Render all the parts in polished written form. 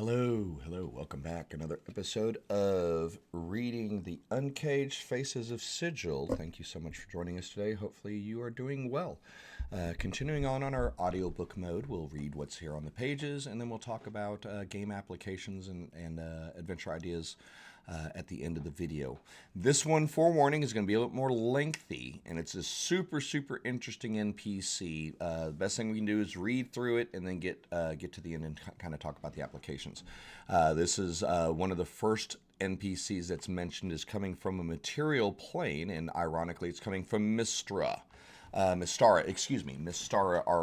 Hello, welcome back. Another episode of Reading the Uncaged Faces of Sigil. Thank you so much for joining us today. Hopefully, you are doing well. Continuing on our audiobook mode, we'll read what's here on the pages and then we'll talk about game applications and adventure ideas at the end of the video. This one, forewarning, is going to be a little more lengthy, and it's a super interesting NPC. The best thing we can do is read through it and then get to the end and kind of talk about the applications. This is one of the first NPCs that's mentioned is coming from a material plane, and ironically, it's coming from Mystara, our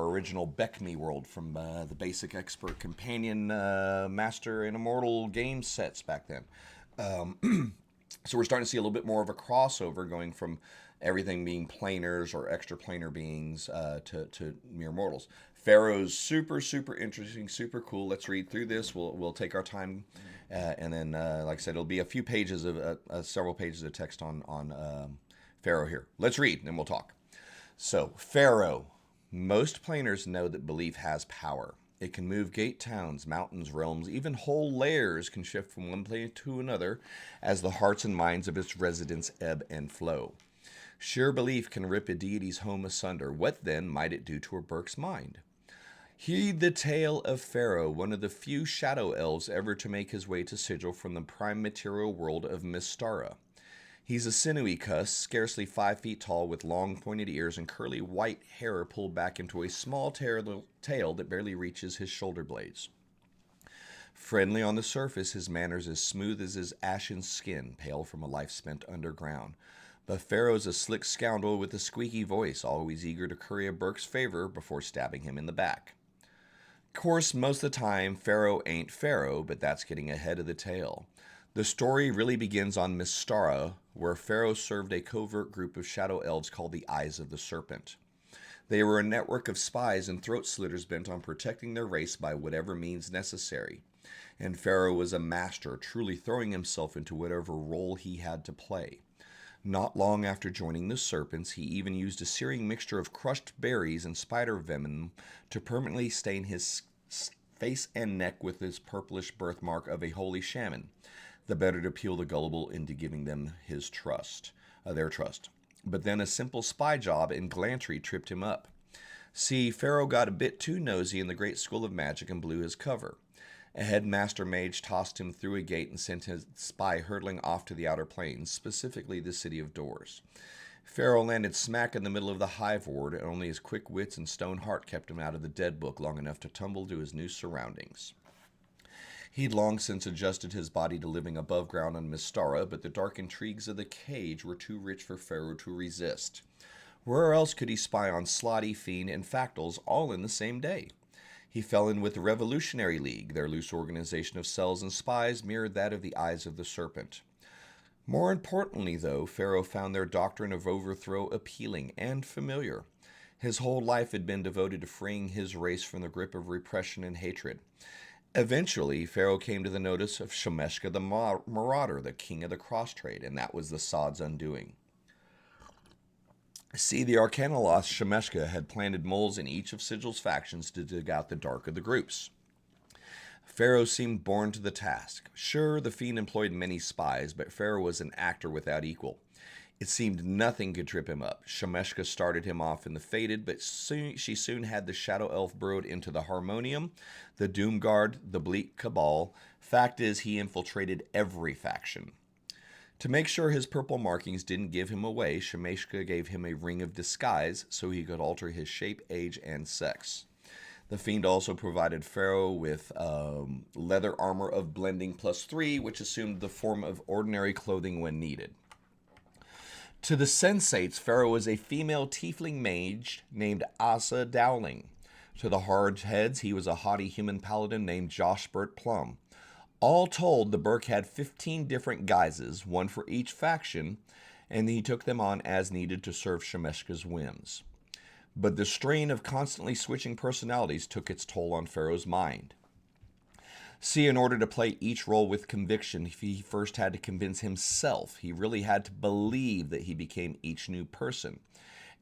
original Beckme world from the Basic Expert Companion Master and Immortal game sets back then. So we're starting to see a little bit more of a crossover going from everything being planers or extraplanar beings to mere mortals. Farrow's super interesting, super cool. Let's read through this. We'll take our time, and then, like I said, it'll be a few pages of several pages of text on Farrow here. Let's read, and then we'll talk. So, Farrow. Most planers know that belief has power. It can move gate towns, mountains, realms, even whole layers can shift from one plane to another as the hearts and minds of its residents ebb and flow. Sheer belief can rip a deity's home asunder. What then might it do to a Burke's mind? Heed the tale of Farrow, one of the few shadow elves ever to make his way to Sigil from the prime material world of Mystara. He's a sinewy cuss, scarcely 5 feet tall, with long pointed ears and curly white hair pulled back into a small tail that barely reaches his shoulder blades. Friendly on the surface, his manners as smooth as his ashen skin, pale from a life spent underground. But Farrow's a slick scoundrel with a squeaky voice, always eager to curry a Burke's favor before stabbing him in the back. Of course, most of the time, Farrow ain't Farrow, but that's getting ahead of the tale. The story really begins on Mystara, where Farrow served a covert group of shadow elves called the Eyes of the Serpent. They were a network of spies and throat slitters bent on protecting their race by whatever means necessary. And Farrow was a master, truly throwing himself into whatever role he had to play. Not long after joining the Serpents, he even used a searing mixture of crushed berries and spider venom to permanently stain his face and neck with his purplish birthmark of a holy shaman, the better to appeal the gullible into giving them their trust. But then a simple spy job in Glantry tripped him up. See, Farrow got a bit too nosy in the great school of magic and blew his cover. A headmaster mage tossed him through a gate and sent his spy hurtling off to the outer plains, specifically the city of Doors. Farrow landed smack in the middle of the hive ward, and only his quick wits and stone heart kept him out of the dead book long enough to tumble to his new surroundings. He'd long since adjusted his body to living above ground on Mystara, but the dark intrigues of the cage were too rich for Farrow to resist. Where else could he spy on Slotty, Fiend, and Factals all in the same day? He fell in with the Revolutionary League. Their loose organization of cells and spies mirrored that of the Eyes of the Serpent. More importantly, though, Farrow found their doctrine of overthrow appealing and familiar. His whole life had been devoted to freeing his race from the grip of repression and hatred. Eventually, Farrow came to the notice of Shemeshka the Marauder, the king of the cross-trade, and that was the sod's undoing. See, the Arcanoloth Shemeshka had planted moles in each of Sigil's factions to dig out the dark of the groups. Farrow seemed born to the task. Sure, the Fiend employed many spies, but Farrow was an actor without equal. It seemed nothing could trip him up. Shemeshka started him off in the Fated, but she soon had the Shadow Elf burrowed into the Harmonium, the Doomguard, the Bleak Cabal. Fact is, he infiltrated every faction. To make sure his purple markings didn't give him away, Shemeshka gave him a ring of disguise so he could alter his shape, age, and sex. The Fiend also provided Farrow with leather armor of blending +3, which assumed the form of ordinary clothing when needed. To the sensates, Farrow was a female tiefling mage named Asa Dowling. To the hard heads, he was a haughty human paladin named Josh Burt Plum. All told, the Burke had 15 different guises, one for each faction, and he took them on as needed to serve Shemeshka's whims. But the strain of constantly switching personalities took its toll on Farrow's mind. See, in order to play each role with conviction, he first had to convince himself. He really had to believe that he became each new person.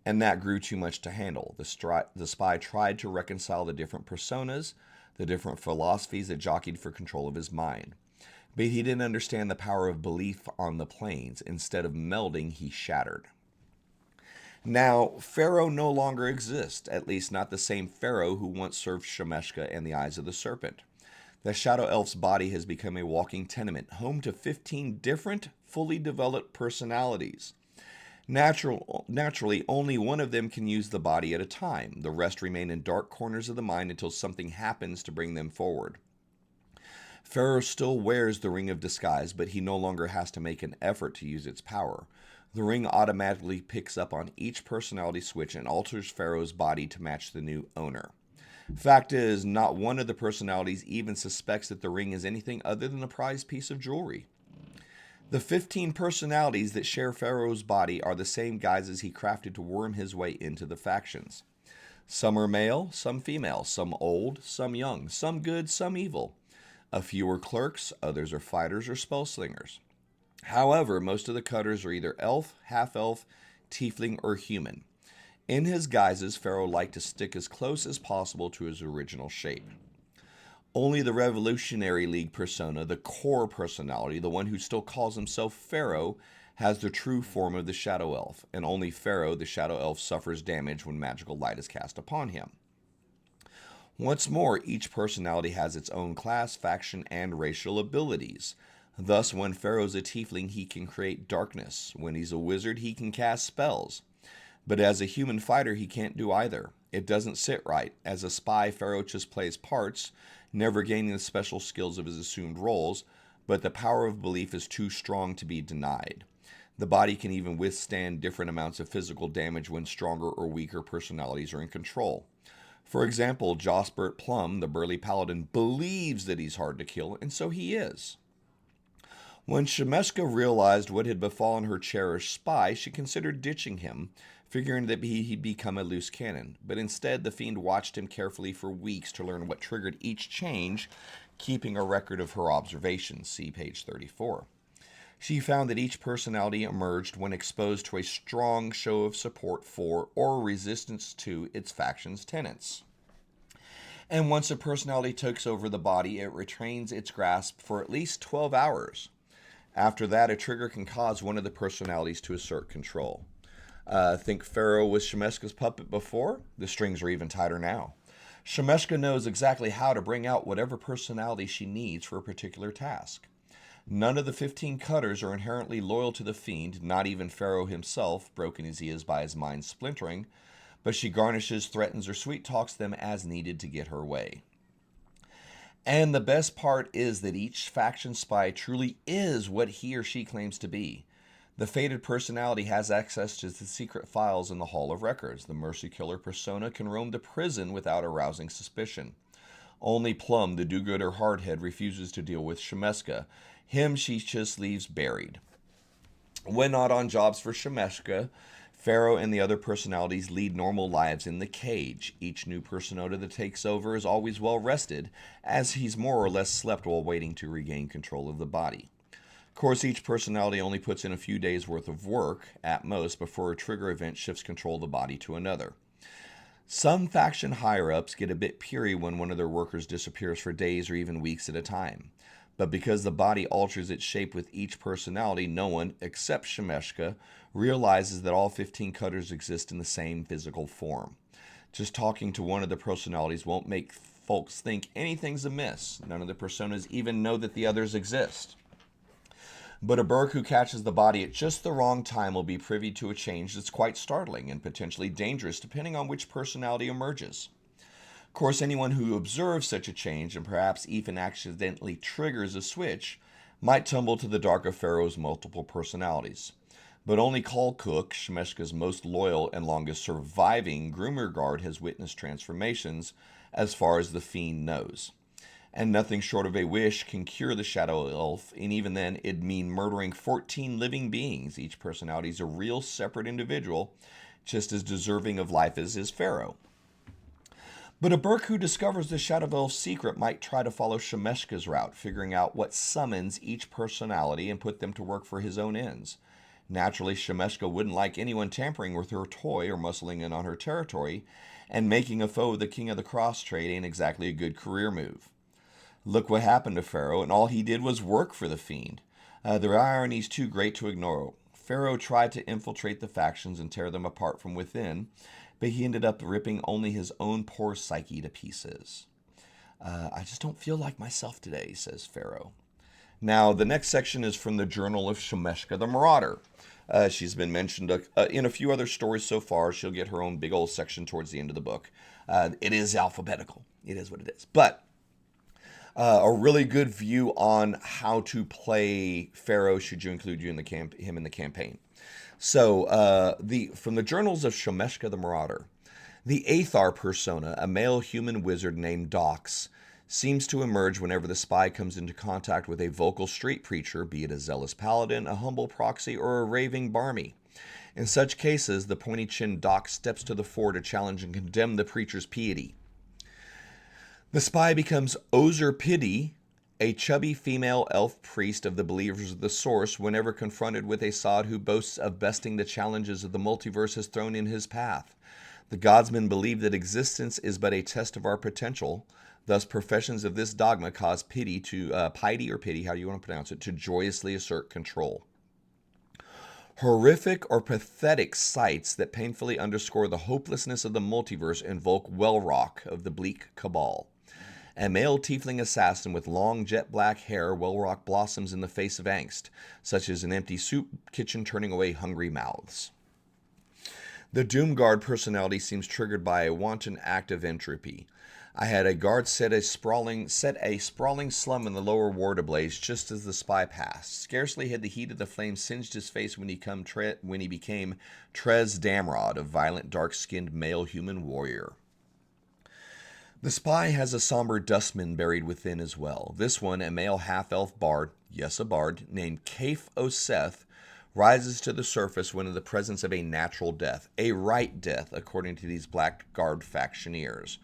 And that grew too much to handle. The spy tried to reconcile the different personas, the different philosophies that jockeyed for control of his mind. But he didn't understand the power of belief on the planes. Instead of melding, he shattered. Now, Farrow no longer exists, at least not the same Farrow who once served Shemeshka and the Eyes of the Serpent. The Shadow Elf's body has become a walking tenement, home to 15 different, fully developed personalities. Naturally, only one of them can use the body at a time. The rest remain in dark corners of the mind until something happens to bring them forward. Farrow still wears the Ring of Disguise, but he no longer has to make an effort to use its power. The ring automatically picks up on each personality switch and alters Farrow's body to match the new owner. Fact is, not one of the personalities even suspects that the ring is anything other than a prized piece of jewelry. The 15 personalities that share Farrow's body are the same guises he crafted to worm his way into the factions. Some are male, some female, some old, some young, some good, some evil. A few are clerks, others are fighters or spellslingers. However, most of the cutters are either elf, half-elf, tiefling, or human. In his guises, Farrow liked to stick as close as possible to his original shape. Only the Revolutionary League persona, the core personality, the one who still calls himself Farrow, has the true form of the Shadow Elf, and only Farrow, the Shadow Elf, suffers damage when magical light is cast upon him. Once more, each personality has its own class, faction, and racial abilities. Thus, when Farrow's a tiefling, he can create darkness. When he's a wizard, he can cast spells. But as a human fighter, he can't do either. It doesn't sit right. As a spy, Farrow just plays parts, never gaining the special skills of his assumed roles, but the power of belief is too strong to be denied. The body can even withstand different amounts of physical damage when stronger or weaker personalities are in control. For example, Josbert Plum, the burly paladin, believes that he's hard to kill, and so he is. When Shemeshka realized what had befallen her cherished spy, she considered ditching him, figuring that he'd become a loose cannon. But instead, the fiend watched him carefully for weeks to learn what triggered each change, keeping a record of her observations. See page 34. She found that each personality emerged when exposed to a strong show of support for or resistance to its faction's tenets. And once a personality takes over the body, it retains its grasp for at least 12 hours. After that, a trigger can cause one of the personalities to assert control. Think Farrow was Shemeshka's puppet before? The strings are even tighter now. Shemeshka knows exactly how to bring out whatever personality she needs for a particular task. None of the 15 cutters are inherently loyal to the fiend, not even Farrow himself, broken as he is by his mind splintering, but she garnishes, threatens, or sweet-talks them as needed to get her way. And the best part is that each faction spy truly is what he or she claims to be. The fated personality has access to the secret files in the Hall of Records. The Mercy Killer persona can roam the prison without arousing suspicion. Only Plum, the do-gooder hardhead, refuses to deal with Shemeshka. Him she just leaves buried. When not on jobs for Shemeshka, Farrow and the other personalities lead normal lives in the cage. Each new persona that takes over is always well rested, as he's more or less slept while waiting to regain control of the body. Of course, each personality only puts in a few days' worth of work, at most, before a trigger event shifts control of the body to another. Some faction higher-ups get a bit peery when one of their workers disappears for days or even weeks at a time. But because the body alters its shape with each personality, no one, except Shemeshka, realizes that all 15 cutters exist in the same physical form. Just talking to one of the personalities won't make folks think anything's amiss. None of the personas even know that the others exist. But a Berg who catches the body at just the wrong time will be privy to a change that's quite startling and potentially dangerous depending on which personality emerges. Of course, anyone who observes such a change and perhaps even accidentally triggers a switch might tumble to the dark of Farrow's multiple personalities. But only Kalkuk, Shemeshka's most loyal and longest surviving groomer guard, has witnessed transformations as far as the fiend knows. And nothing short of a wish can cure the Shadow Elf, and even then it'd mean murdering 14 living beings. Each personality is a real separate individual, just as deserving of life as is Farrow. But a Berk who discovers the Shadow Elf's secret might try to follow Shemeshka's route, figuring out what summons each personality and put them to work for his own ends. Naturally, Shemeshka wouldn't like anyone tampering with her toy or muscling in on her territory, and making a foe of the king of the cross trade ain't exactly a good career move. Look what happened to Farrow, and all he did was work for the fiend. The irony's too great to ignore. Farrow tried to infiltrate the factions and tear them apart from within, but he ended up ripping only his own poor psyche to pieces. I just don't feel like myself today, says Farrow. Now, the next section is from the Journal of Shemeshka the Marauder. She's been mentioned in a few other stories so far. She'll get her own big old section towards the end of the book. It is alphabetical. It is what it is. But a really good view on how to play Farrow should you include him in the campaign. So, from the Journals of Shemeshka the Marauder, the Athar persona, a male human wizard named Dox, seems to emerge whenever the spy comes into contact with a vocal street preacher, be it a zealous paladin, a humble proxy, or a raving barmy. In such cases, the pointy-chinned Dox steps to the fore to challenge and condemn the preacher's piety. The spy becomes Ozer Pidi, a chubby female elf priest of the Believers of the Source, whenever confronted with a sod who boasts of besting the challenges of the multiverse has thrown in his path. The godsmen believe that existence is but a test of our potential. Thus, professions of this dogma cause piety, how you want to pronounce it, to joyously assert control. Horrific or pathetic sights that painfully underscore the hopelessness of the multiverse invoke Wellrock of the Bleak Cabal. A male tiefling assassin with long jet black hair, Wellrock blossoms in the face of angst, such as an empty soup kitchen turning away hungry mouths. The Doomguard personality seems triggered by a wanton act of entropy. I had a guard set a sprawling slum in the lower ward ablaze just as the spy passed. Scarcely had the heat of the flames singed his face when he became Trez Damrod, a violent, dark-skinned male human warrior. The spy has a somber dustman buried within as well. This one, a male half-elf bard, yes, a bard, named Kaif Oseth, rises to the surface when in the presence of a natural death, a right death, according to these Blackguard factioneers.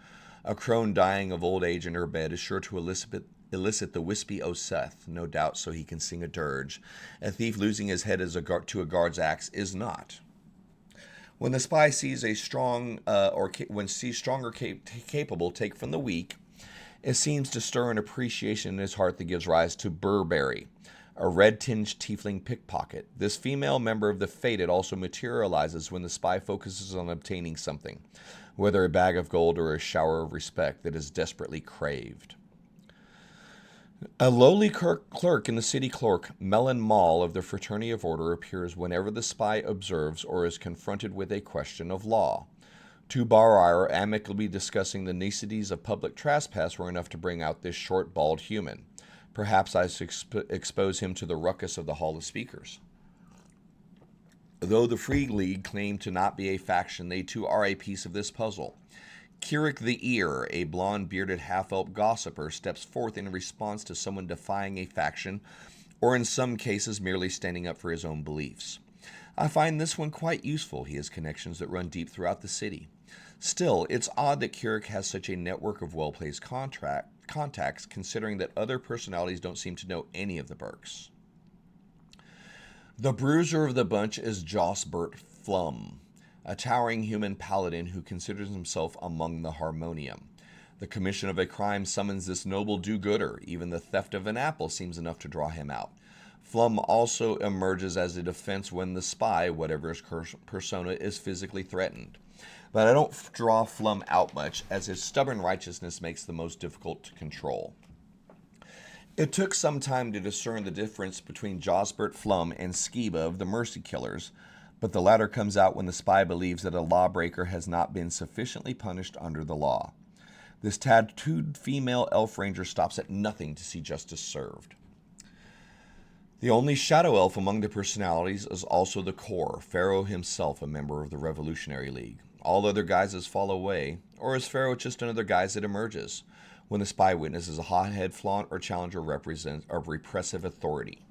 A crone dying of old age in her bed is sure to elicit the wispy Oseth, no doubt so he can sing a dirge. A thief losing his head to a guard's axe is not. When the spy sees strong or capable take from the weak, it seems to stir an appreciation in his heart that gives rise to Burberry, a red-tinged tiefling pickpocket. This female member of the Fated also materializes when the spy focuses on obtaining something, whether a bag of gold or a shower of respect that is desperately craved. A lowly clerk in the city clerk, Melon Mall of the Fraternity of Order, appears whenever the spy observes or is confronted with a question of law. Two Barar amicably discussing the niceties of public trespass were enough to bring out this short, bald human. Perhaps I should expose him to the ruckus of the Hall of Speakers. Though the Free League claim to not be a faction, they too are a piece of this puzzle. Kirik the Ear, a blonde-bearded half-elf gossiper, steps forth in response to someone defying a faction, or in some cases merely standing up for his own beliefs. I find this one quite useful. He has connections that run deep throughout the city. Still, it's odd that Kirik has such a network of well-placed contacts, considering that other personalities don't seem to know any of the Burks. The bruiser of the bunch is Josbert Flum, a towering human paladin who considers himself among the Harmonium. The commission of a crime summons this noble do-gooder. Even the theft of an apple seems enough to draw him out. Flum also emerges as a defense when the spy, whatever his persona, is physically threatened. But I don't draw Flum out much, as his stubborn righteousness makes the most difficult to control. It took some time to discern the difference between Josbert Flum and Skiba of the Mercy Killers, but the latter comes out when the spy believes that a lawbreaker has not been sufficiently punished under the law. This tattooed female elf ranger stops at nothing to see justice served. The only shadow elf among the personalities is also the core, Farrow himself a member of the Revolutionary League. All other guises fall away, or is Farrow just another guise that emerges when the spy witnesses a hothead flaunt or challenge a repressive authority?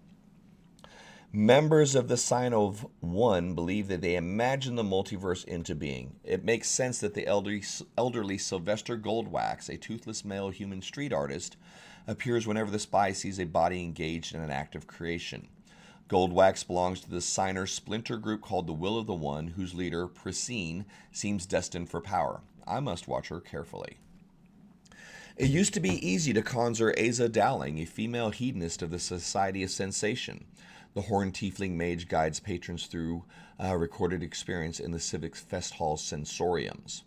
Members of the Sign of One believe that they imagine the multiverse into being. It makes sense that the elderly Sylvester Goldwax, a toothless male human street artist, appears whenever the spy sees a body engaged in an act of creation. Goldwax belongs to the Signer splinter group called the Will of the One, whose leader, Priscine, seems destined for power. I must watch her carefully. It used to be easy to conjure Asa Dowling, a female hedonist of the Society of Sensation. The horned tiefling mage guides patrons through recorded experience in the Civic Fest Hall's sensoriums.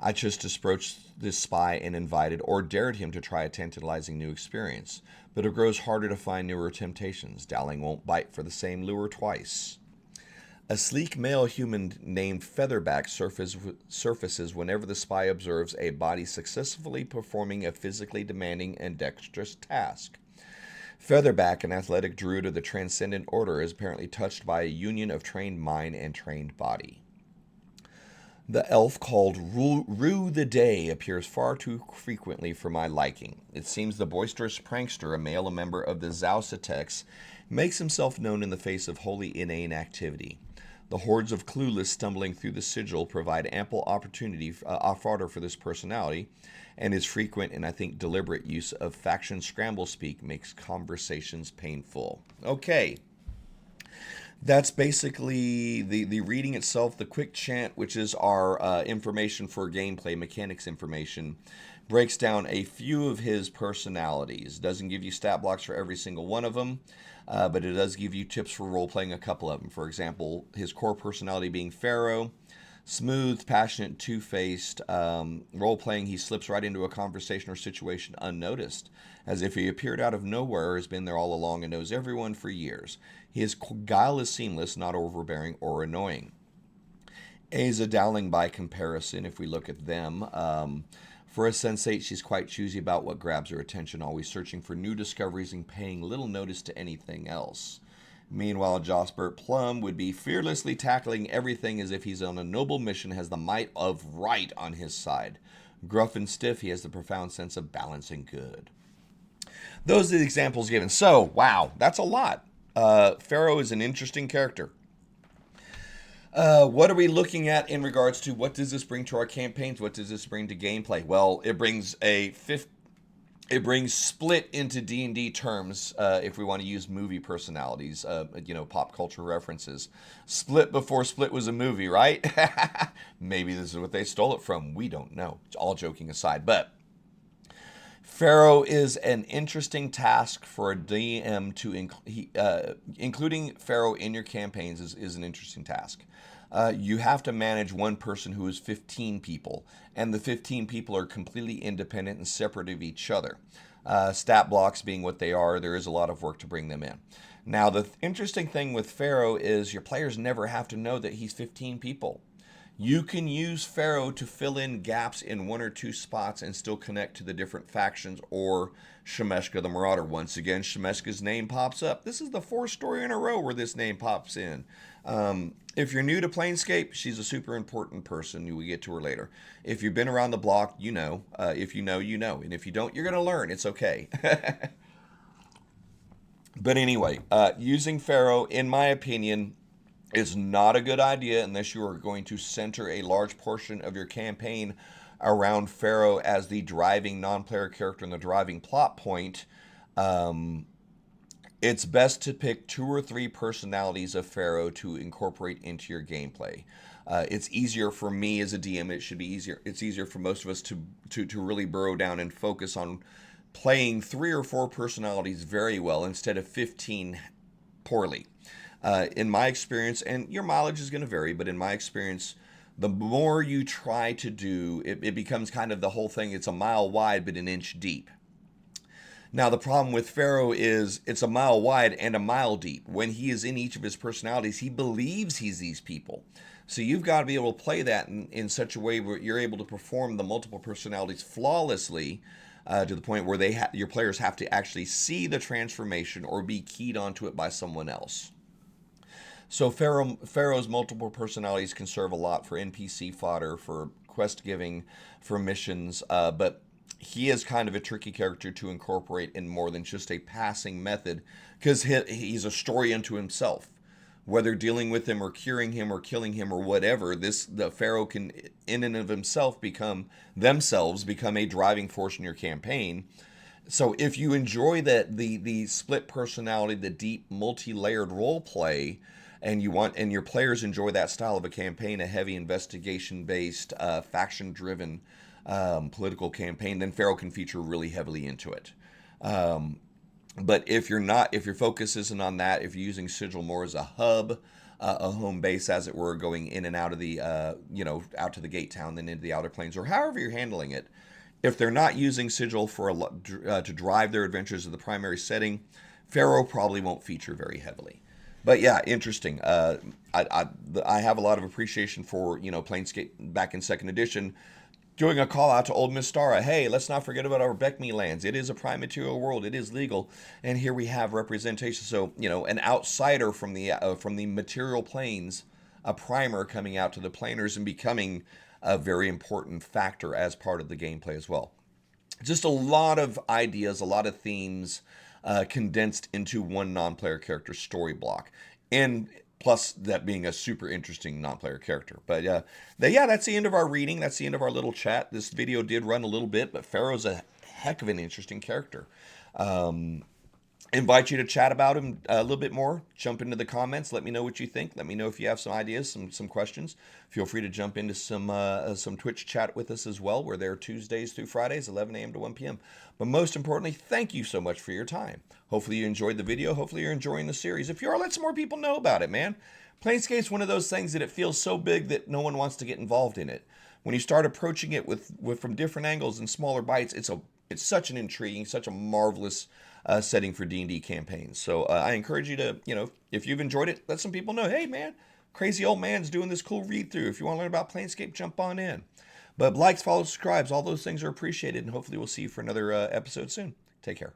I just approached this spy and invited or dared him to try a tantalizing new experience, but it grows harder to find newer temptations. Dowling won't bite for the same lure twice. A sleek male human named Featherback surfaces whenever the spy observes a body successfully performing a physically demanding and dexterous task. Featherback, an athletic druid of the Transcendent Order, is apparently touched by a union of trained mind and trained body. The elf called Rue the Day appears far too frequently for my liking. It seems the boisterous prankster, a member of the Zausatex, makes himself known in the face of wholly inane activity. The hordes of clueless stumbling through the Sigil provide ample opportunity fodder for this personality, and his frequent and I think deliberate use of faction scramble speak makes conversations painful. Okay. That's basically the reading itself. The quick chant, which is our information for gameplay, mechanics information, breaks down a few of his personalities. Doesn't give you stat blocks for every single one of them, but it does give you tips for role-playing a couple of them. For example, his core personality being Farrow. Smooth, passionate, two-faced. Role-playing, he slips right into a conversation or situation unnoticed, as if he appeared out of nowhere, has been there all along, and knows everyone for years. His guile is seamless, not overbearing or annoying. Asa Dowling, by comparison, if we look at them, for a sensate, she's quite choosy about what grabs her attention, always searching for new discoveries and paying little notice to anything else. Meanwhile, Josbert Plum would be fearlessly tackling everything as if he's on a noble mission, has the might of right on his side. Gruff and stiff, he has the profound sense of balance and good. Those are the examples given. So, wow, that's a lot. Farrow is an interesting character. What are we looking at in regards to what does this bring to our campaigns? What does this bring to gameplay? Well, it brings split into D&D terms, if we want to use movie personalities, pop culture references. Split before Split was a movie, right? Maybe this is what they stole it from. We don't know. All joking aside. But Farrow is an interesting task for a DM to including Farrow in your campaigns is an interesting task. You have to manage one person who is 15 people, and the 15 people are completely independent and separate of each other. Stat blocks being what they are, there is a lot of work to bring them in. Now, the interesting thing with Farrow is your players never have to know that he's 15 people. You can use Farrow to fill in gaps in one or two spots and still connect to the different factions or Shemeshka the Marauder. Once again, Shemeshka's name pops up. This is the fourth story in a row where this name pops in. If you're new to Planescape, she's a super important person. We get to her later. If you've been around the block, you know. If you know, you know. And if you don't, you're going to learn. It's okay. But anyway, using Farrow, in my opinion, is not a good idea unless you are going to center a large portion of your campaign around Farrow as the driving non-player character and the driving plot point. It's best to pick 2 or 3 personalities of Farrow to incorporate into your gameplay. It's easier for me as a DM. It should be easier. It's easier for most of us to really burrow down and focus on playing 3 or 4 personalities very well instead of 15 poorly. In my experience, and your mileage is going to vary, but in my experience, the more you try to do, it becomes kind of the whole thing. It's a mile wide, but an inch deep. Now, the problem with Farrow is it's a mile wide and a mile deep. When he is in each of his personalities, he believes he's these people. So you've got to be able to play that in such a way where you're able to perform the multiple personalities flawlessly to the point where your players have to actually see the transformation or be keyed onto it by someone else. So Farrow's multiple personalities can serve a lot for NPC fodder, for quest giving, for missions, but he is kind of a tricky character to incorporate in more than just a passing method, because he's a story unto himself. Whether dealing with him or curing him or killing him or whatever, the Farrow can, in and of himself, become a driving force in your campaign. So if you enjoy the split personality, the deep multi-layered role play, and your players enjoy that style of a campaign, a heavy investigation based, faction driven political campaign, then Farrow can feature really heavily into it. But if you're not, if your focus isn't on that, if you're using Sigil more as a hub, a home base, as it were, going in and out of the, out to the gate town, then into the outer planes, or however you're handling it, if they're not using Sigil for to drive their adventures in the primary setting, Farrow probably won't feature very heavily. But yeah, interesting. I have a lot of appreciation for Planescape back in second edition, doing a call out to old Mystara. Hey, let's not forget about our Beckme lands. It is a prime material world. It is legal, and here we have representation. So an outsider from the material planes, a primer coming out to the planers and becoming a very important factor as part of the gameplay as well. Just a lot of ideas, a lot of themes condensed into one non-player character story block, and plus that being a super interesting non-player character. But yeah, that's the end of our reading. That's the end of our little chat. This video did run a little bit, but Farrow's a heck of an interesting character. Invite you to chat about him a little bit more. Jump into the comments. Let me know what you think. Let me know if you have some ideas, some questions. Feel free to jump into some Twitch chat with us as well. We're there Tuesdays through Fridays, 11 a.m. to 1 p.m. But most importantly, thank you so much for your time. Hopefully you enjoyed the video. Hopefully you're enjoying the series. If you are, let some more people know about it, man. Planescape's one of those things that it feels so big that no one wants to get involved in it. When you start approaching it with from different angles and smaller bites, it's such an intriguing, such a marvelous setting for D&D campaigns. So I encourage you to, if you've enjoyed it, let some people know, hey man, crazy old man's doing this cool read through. If you want to learn about Planescape, jump on in. But likes, follows, subscribes, all those things are appreciated, and hopefully we'll see you for another episode soon. Take care.